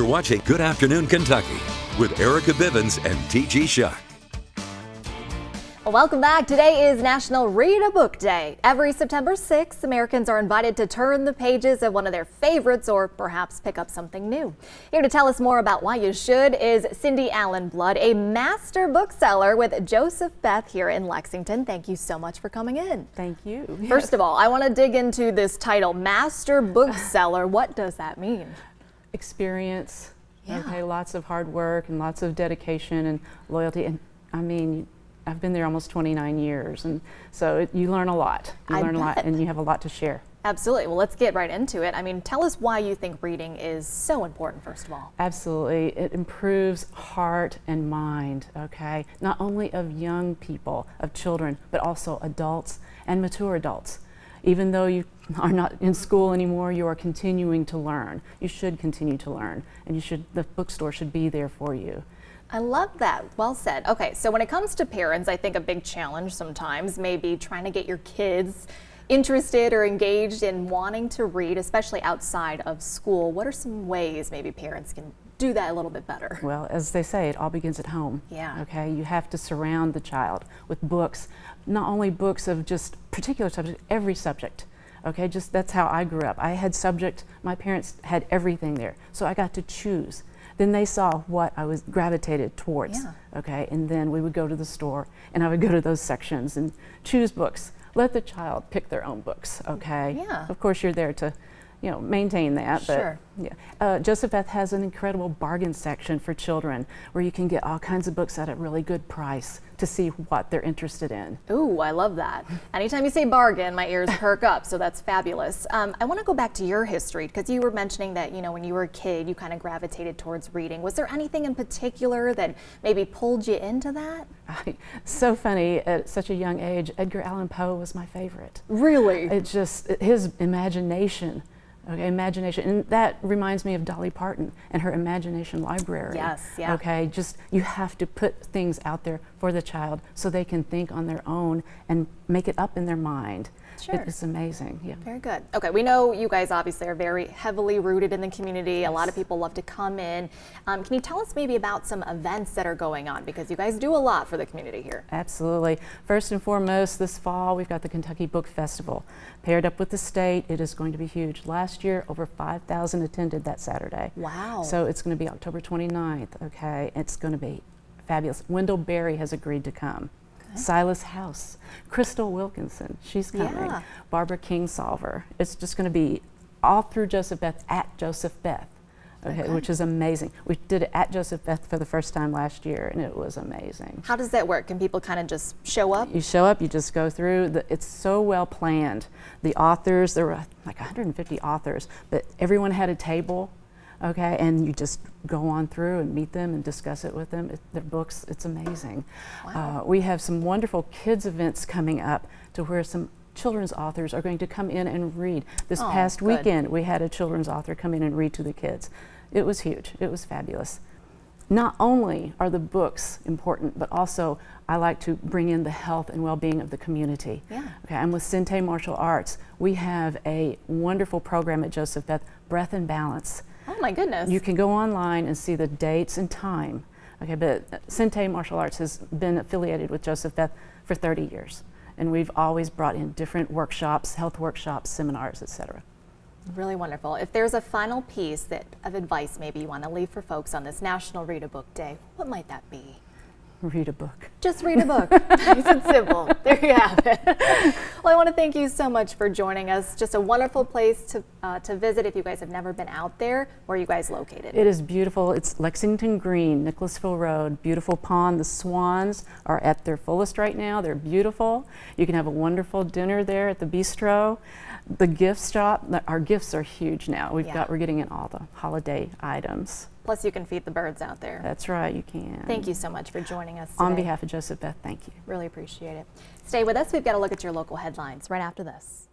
You're watching Good Afternoon Kentucky with Erica Bivens and T.G. Shuck. Welcome back. Today is National Read a Book Day. Every September 6th, Americans are invited to turn the pages of one of their favorites or perhaps pick up something new. Here to tell us more about why you should is Cyndy Allen-Blood, a master bookseller with Joseph-Beth here in Lexington. Thank you so much for coming in. Thank you. First of all, I want to dig into this title, master bookseller. What does that mean? Experience. Yeah. Okay, lots of hard work and lots of dedication and loyalty. And I mean, I've been there almost 29 years, and so you learn a lot. You learn a lot, and you have a lot to share. Absolutely. Well, let's get right into it. I mean, tell us why you think reading is so important, first of all. Absolutely. It improves heart and mind, okay? Not only of young people, of children, but also adults and mature adults. Even though you are not in school anymore, you are continuing to learn. You should continue to learn, and the bookstore should be there for you. I love that. Well said. Okay, so when it comes to parents, I think a big challenge sometimes may be trying to get your kids interested or engaged in wanting to read, especially outside of school. What are some ways maybe parents can do that a little bit better? Well, as they say, it all begins at home. Yeah. Okay, you have to surround the child with books, not only books of just particular subject, every subject. Okay, just that's how I grew up. I had subject, my parents had everything there, so I got to choose. Then they saw what I was gravitated towards. Yeah. Okay, and then we would go to the store and I would go to those sections and choose books. Let the child pick their own books, okay? Yeah. Of course you're there to, maintain that. Sure. But yeah. Joseph-Beth has an incredible bargain section for children where you can get all kinds of books at a really good price to see what they're interested in. Ooh, I love that. Anytime you say bargain, my ears perk up, so that's fabulous. I want to go back to your history because you were mentioning that, when you were a kid, you kind of gravitated towards reading. Was there anything in particular that maybe pulled you into that? So funny, at such a young age, Edgar Allan Poe was my favorite. Really? It's just his imagination. Okay, imagination, and that reminds me of Dolly Parton and her imagination library. Yes, yeah. Okay, just you have to put things out there for the child so they can think on their own and make it up in their mind. Sure. It's amazing, yeah. Very good. Okay, we know you guys obviously are very heavily rooted in the community. Yes. A lot of people love to come in. Can you tell us maybe about some events that are going on? Because you guys do a lot for the community here. Absolutely. First and foremost, this fall we've got the Kentucky Book Festival. Paired up with the state, it is going to be huge. Last year, over 5,000 attended that Saturday. Wow. So it's going to be October 29th, okay? It's going to be fabulous. Wendell Berry has agreed to come. Silas House, Crystal Wilkinson, she's coming. Yeah. Barbara Kingsolver. It's just going to be all through Joseph-Beth at Joseph-Beth, okay, which is amazing. We did it at Joseph-Beth for the first time last year, and it was amazing. How does that work? Can people kind of just show up? You show up, you just go through. It's so well planned. The authors, there were like 150 authors, but everyone had a table. Okay, and you just go on through and meet them and discuss it with them. Their books, it's amazing. Wow. We have some wonderful kids events coming up to where some children's authors are going to come in and read. This past weekend, we had a children's author come in and read to the kids. It was huge, it was fabulous. Not only are the books important, but also I like to bring in the health and well-being of the community. Yeah. Okay, I'm with Cyndy Martial Arts. We have a wonderful program at Joseph-Beth, Breath and Balance. Oh my goodness. You can go online and see the dates and time. Okay, but Cyndy Martial Arts has been affiliated with Joseph-Beth for 30 years. And we've always brought in different workshops, health workshops, seminars, etc. Really wonderful. If there's a final piece of advice maybe you want to leave for folks on this National Read a Book Day, what might that be? Read a book. Just read a book. Nice and simple. There you have it. Well, I want to thank you so much for joining us. Just a wonderful place to visit if you guys have never been out there. Where are you guys located? It is beautiful. It's Lexington Green, Nicholasville Road. Beautiful pond. The swans are at their fullest right now. They're beautiful. You can have a wonderful dinner there at the bistro. The gift shop, our gifts are huge now. We're getting in all the holiday items. Plus you can feed the birds out there. That's right, you can. Thank you so much for joining us today. On behalf of Joseph-Beth, thank you. Really appreciate it. Stay with us. We've got to look at your local headlines right after this.